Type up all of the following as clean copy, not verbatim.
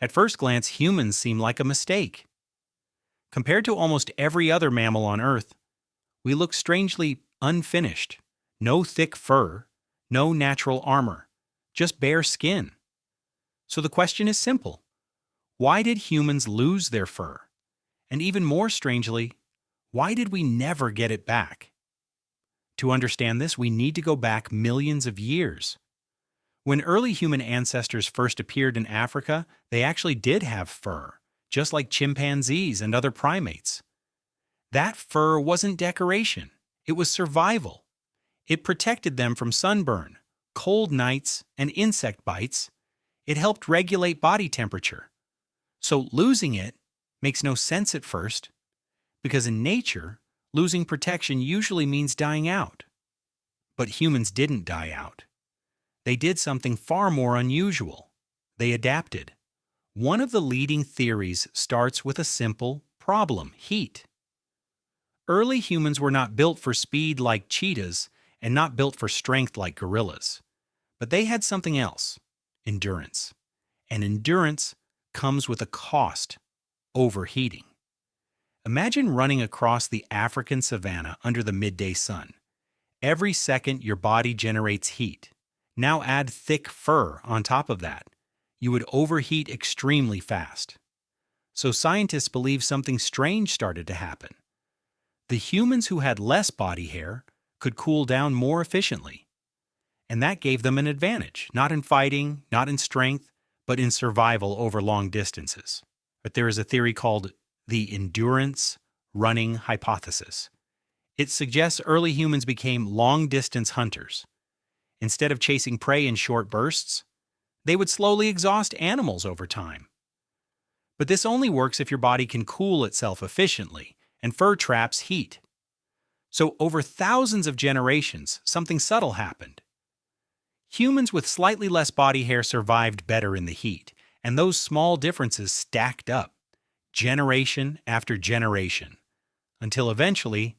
At first glance, humans seem like a mistake. Compared to almost every other mammal on Earth, we look strangely unfinished. No thick fur, no natural armor, just bare skin. So the question is simple. Why did humans lose their fur? And even more strangely, why did we never get it back? To understand this, we need to go back millions of years. When early human ancestors first appeared in Africa, they actually did have fur, just like chimpanzees and other primates. That fur wasn't decoration, it was survival. It protected them from sunburn, cold nights, and insect bites. It helped regulate body temperature. So losing it makes no sense at first, because in nature, losing protection usually means dying out. But humans didn't die out. They did something far more unusual. They adapted. One of the leading theories starts with a simple problem: heat. Early humans were not built for speed like cheetahs and not built for strength like gorillas. But they had something else: endurance. And endurance comes with a cost: overheating. Imagine running across the African savanna under the midday sun. Every second your body generates heat. Now add thick fur on top of that. You would overheat extremely fast. So scientists believe something strange started to happen. The humans who had less body hair could cool down more efficiently. And that gave them an advantage, not in fighting, not in strength, but in survival over long distances. But there is a theory called the endurance running hypothesis. It suggests early humans became long-distance hunters. Instead of chasing prey in short bursts, they would slowly exhaust animals over time. But this only works if your body can cool itself efficiently, and fur traps heat. So over thousands of generations, something subtle happened. Humans with slightly less body hair survived better in the heat, and those small differences stacked up, generation after generation, until eventually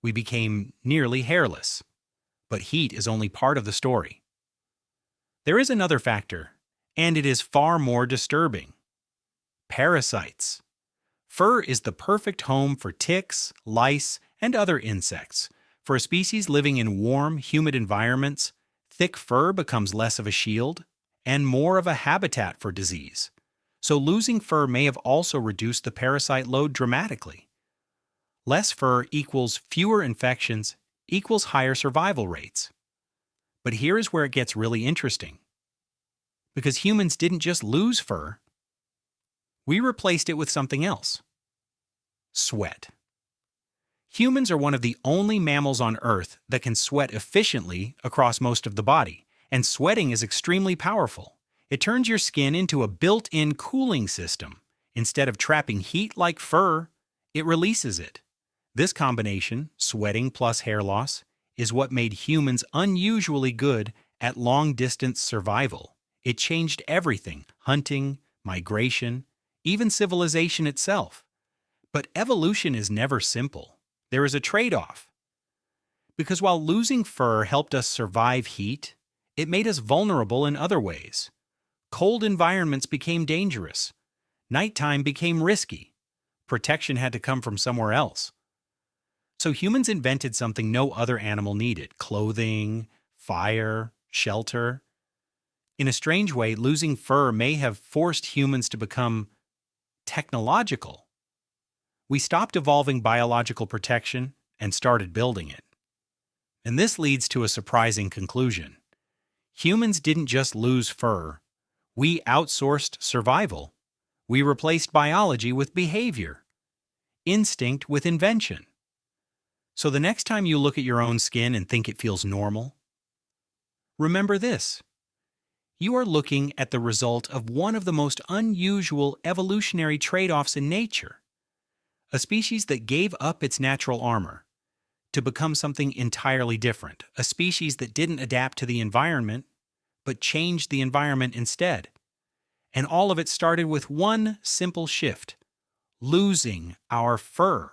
we became nearly hairless. But heat is only part of the story. There is another factor, and it is far more disturbing: parasites. Fur is the perfect home for ticks, lice, and other insects. For a species living in warm, humid environments, thick fur becomes less of a shield and more of a habitat for disease. So losing fur may have also reduced the parasite load dramatically. Less fur equals fewer infections equals higher survival rates. But here is where it gets really interesting. Because humans didn't just lose fur, we replaced it with something else: sweat. Humans are one of the only mammals on Earth that can sweat efficiently across most of the body, and sweating is extremely powerful. It turns your skin into a built-in cooling system. Instead of trapping heat like fur, it releases it. This combination, sweating plus hair loss, is what made humans unusually good at long-distance survival. It changed everything: hunting, migration, even civilization itself. But evolution is never simple. There is a trade-off. Because while losing fur helped us survive heat, it made us vulnerable in other ways. Cold environments became dangerous. Nighttime became risky. Protection had to come from somewhere else. So humans invented something no other animal needed: clothing, fire, shelter. In a strange way, losing fur may have forced humans to become technological. We stopped evolving biological protection and started building it. And this leads to a surprising conclusion. Humans didn't just lose fur. We outsourced survival. We replaced biology with behavior, instinct with invention. So the next time you look at your own skin and think it feels normal, remember this: you are looking at the result of one of the most unusual evolutionary trade-offs in nature. A species that gave up its natural armor to become something entirely different. A species that didn't adapt to the environment, but changed the environment instead. And all of it started with one simple shift: losing our fur.